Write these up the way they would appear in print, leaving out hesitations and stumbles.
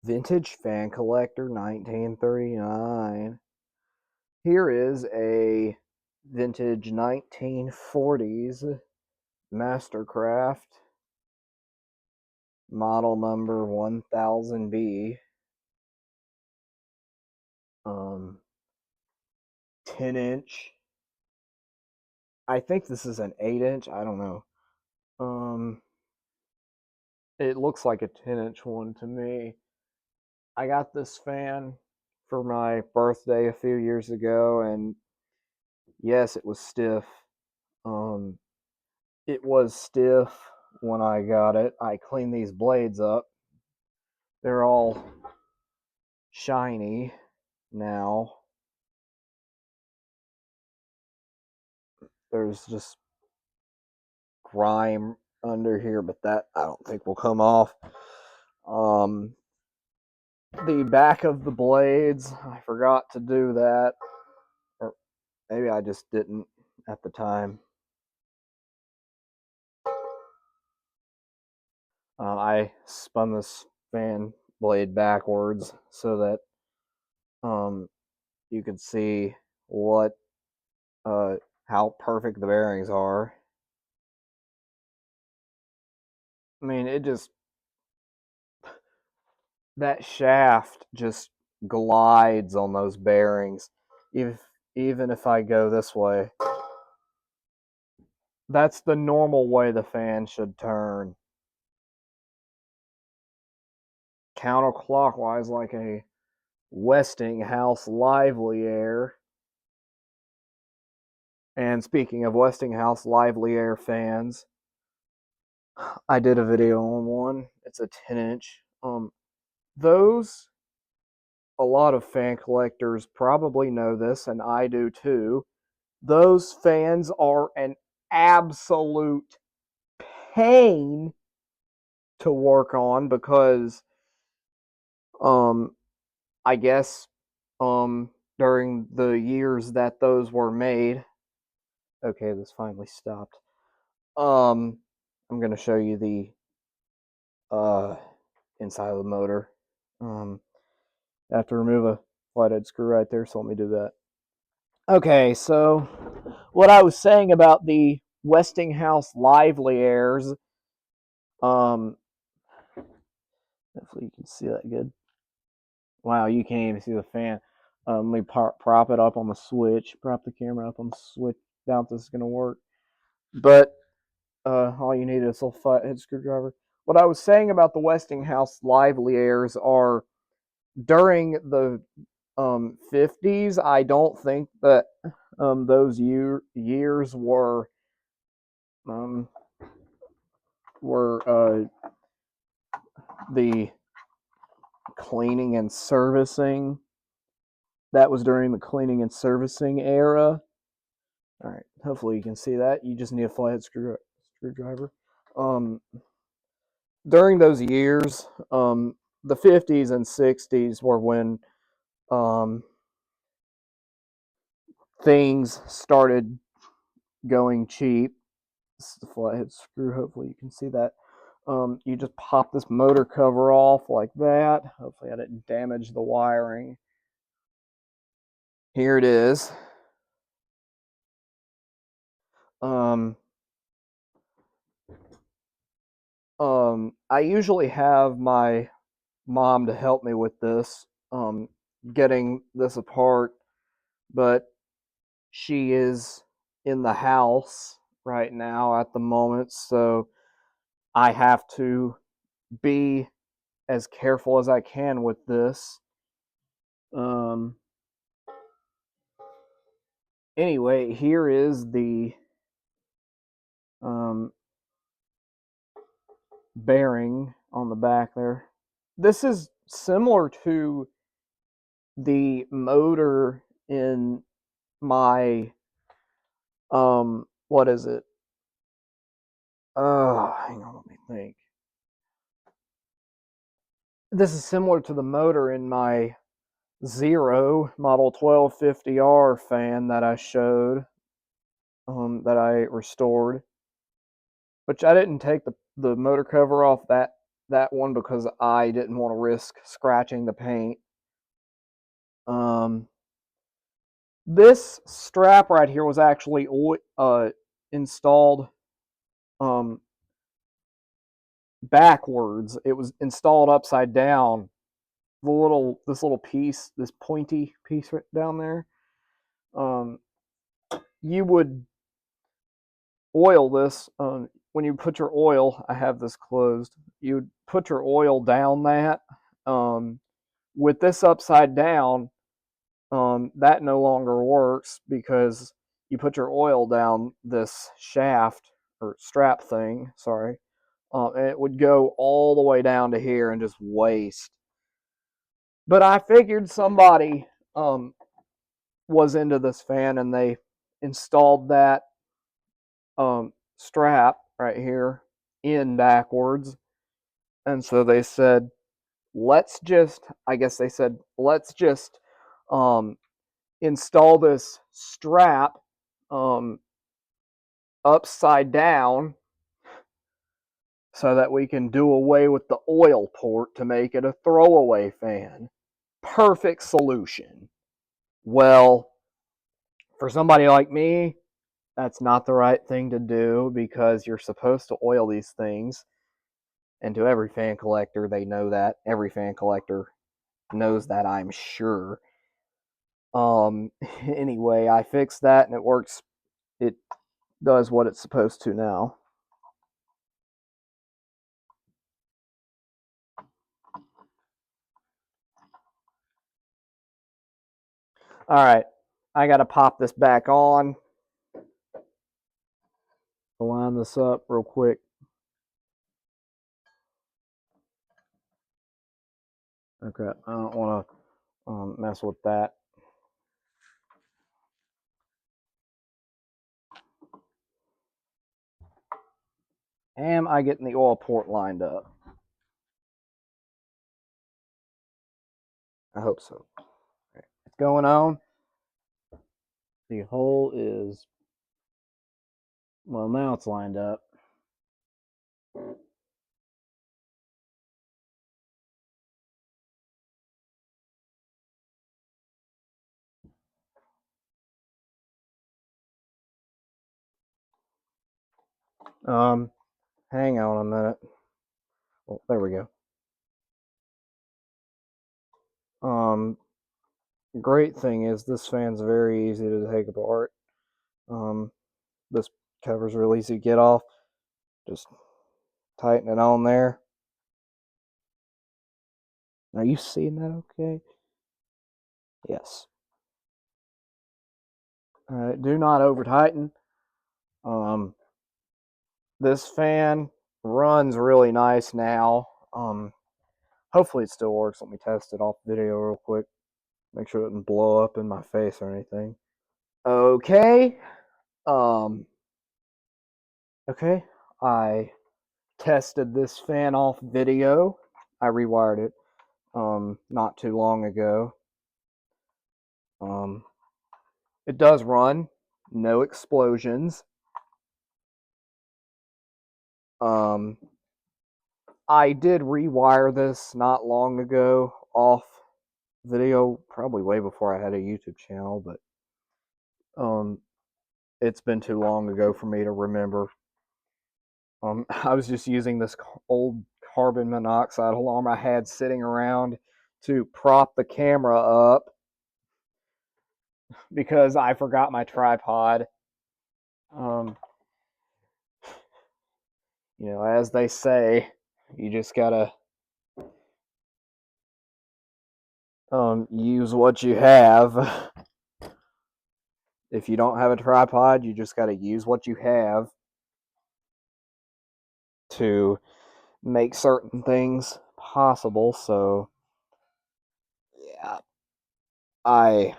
Vintage Fan Collector 1939. Here is a vintage 1940s Mastercraft model number 1000B. 10-inch. I think this is an 8-inch. I don't know. It looks like a 10-inch one to me. I got this fan for my birthday a few years ago, and yes, it was stiff. Um, it was stiff when I got it. I cleaned these blades up. They're all shiny now. There's just grime under here, but that I don't think will come off. The back of the blades, I forgot to do that, or maybe I just didn't at the time. I spun this fan blade backwards so that you could see what how perfect the bearings are. I mean, that shaft just glides on those bearings. Even if I go this way, that's the normal way the fan should turn. Counterclockwise, like a Westinghouse Lively Air. And speaking of Westinghouse Lively Air fans, I did a video on one. It's a 10-inch. Those, a lot of fan collectors probably know this, and I do too. Those fans are an absolute pain to work on because, I guess, during the years that those were made. Okay, this finally stopped. I'm gonna show you the inside of the motor. I have to remove a flathead screw right there, so let me do that. Okay, so what I was saying about the Westinghouse Lively Airs, hopefully you can see that good. Wow, you can't even see the fan. Let me prop it up on the switch, prop the camera up on the switch. Doubt this is gonna work, but all you need is a flathead screwdriver. What I was saying about the Westinghouse Lively Airs are during the 50s. I don't think that those years um, were the cleaning and servicing. That was during the cleaning and servicing era. All right, hopefully you can see that. You just need a flathead screwdriver. During those years, the 50s and 60s were when things started going cheap. This is the flathead screw. Hopefully you can see that. You just pop this motor cover off like that. Hopefully I didn't damage the wiring. Here it is. I usually have my mom to help me with this, getting this apart, but she is in the house right now at the moment, so I have to be as careful as I can with this. Anyway, here is the bearing on the back there. This is similar to the motor in my what is it? Hang on, let me think. This is similar to the motor in my Zero Model 1250R fan that I showed, that I restored, which I didn't take the motor cover off that that one because I didn't want to risk scratching the paint. This strap right here was actually installed backwards. It was installed upside down. This little piece, this pointy piece right down there. You would oil this when you put your oil. I have this closed. You would put your oil down that. With this upside down, that no longer works because you put your oil down this shaft or strap thing. Sorry, and it would go all the way down to here and just waste. But I figured somebody was into this fan and they installed that strap right here in backwards. And so they said, I guess they said, let's just um, install this strap um, upside down so that we can do away with the oil port to make it a throwaway fan. Perfect solution. Well, for somebody like me, that's not the right thing to do because you're supposed to oil these things. And to every fan collector, they know that. Every fan collector knows that, I'm sure. Anyway, I fixed that and it works. It does what it's supposed to now. All right, I got to pop this back on. Line this up real quick. Okay, I don't want to mess with that. Am I getting the oil port lined up? I hope so. Okay. It's going on. The hole is, well, now it's lined up. Hang on a minute. Oh, there we go. Great thing is this fan's very easy to take apart. This cover's really easy to get off. Just tighten it on there. Are you seeing that okay? Yes. Alright, do not over tighten. This fan runs really nice now. Hopefully it still works. Let me test it off video real quick. Make sure it doesn't blow up in my face or anything. Okay. Okay. I tested this fan off video. I rewired it not too long ago. It does run, no explosions. I did rewire this not long ago off video, probably way before I had a YouTube channel, but it's been too long ago for me to remember. I was just using this old carbon monoxide alarm I had sitting around to prop the camera up because I forgot my tripod. As they say, you just gotta use what you have. If you don't have a tripod, you just gotta use what you have to make certain things possible. So, yeah, I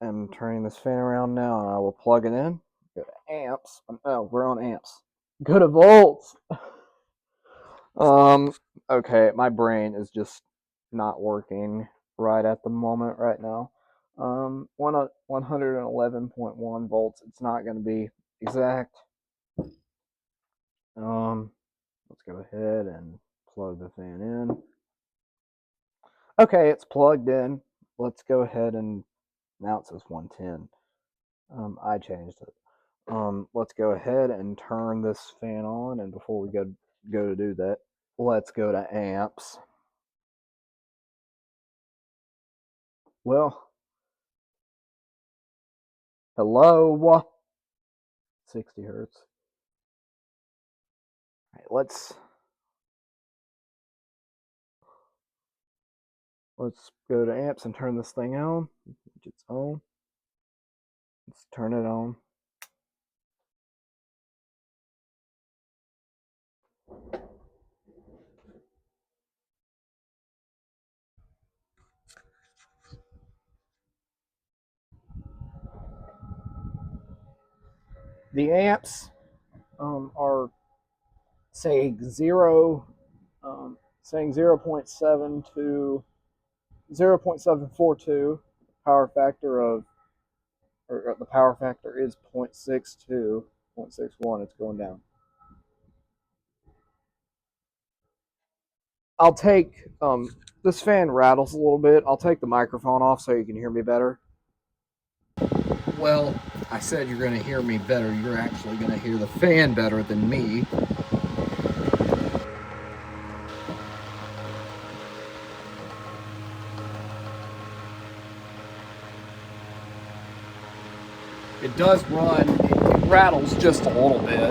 am turning this fan around now, and I will plug it in. Go to amps. Oh, we're on amps. Go to volts. Okay, my brain is just not working right at the moment right now. 111.1 volts. It's not going to be exact. Let's go ahead and plug the fan in. Okay, it's plugged in. Let's go ahead and now it says 110. I changed it. Let's go ahead and turn this fan on. And before we go to do that, let's go to amps. Well, hello, 60 hertz. All right, let's go to amps and turn this thing on. It's on. Let's turn it on. The amps are saying 0.7 to 0.742 power factor of, or the power factor is 0.62, 0.61. It's going down. I'll take this fan rattles a little bit. I'll take the microphone off so you can hear me better. Well, I said you're going to hear me better. You're actually going to hear the fan better than me. It does run, it rattles just a little bit.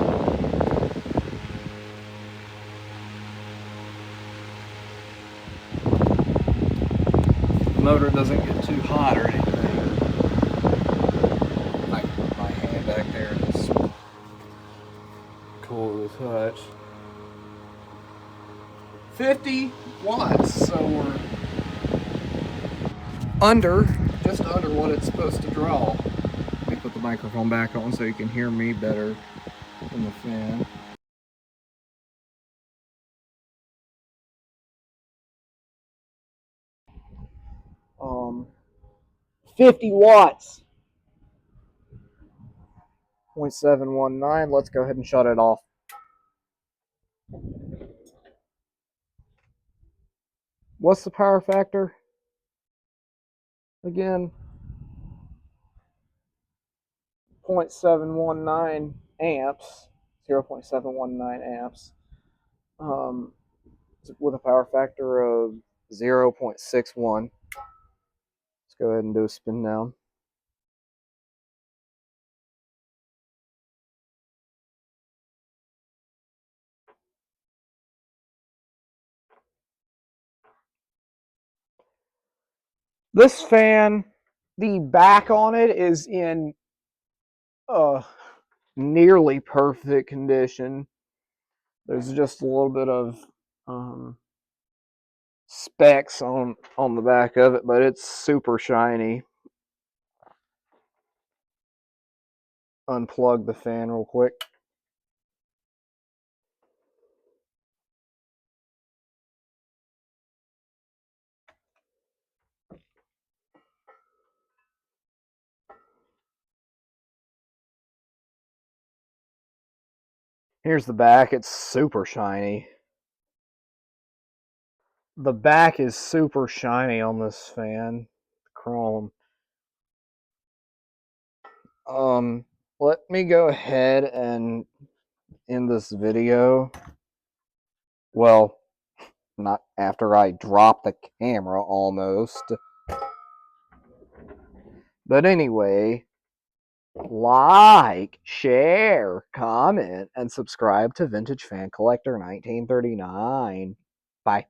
The motor doesn't get too hot or anything. I can put my hand back there and it's cool to touch. 50 watts, so we're just under what it's supposed to draw. Let me put the microphone back on so you can hear me better in the fan. Um, 50 watts. 0.719. Let's go ahead and shut it off. What's the power factor? Again, 0.719 amps, 0.719 amps, with a power factor of 0.61. Let's go ahead and do a spin down. This fan, the back on it is in nearly perfect condition. There's just a little bit of specks on the back of it, but it's super shiny. Unplug the fan real quick. Here's the back. It's super shiny. The back is super shiny on this fan. Chrome. Let me go ahead and end this video. Well, not after I drop the camera almost. But anyway, like, share, comment, and subscribe to Vintage Fan Collector 1939. Bye.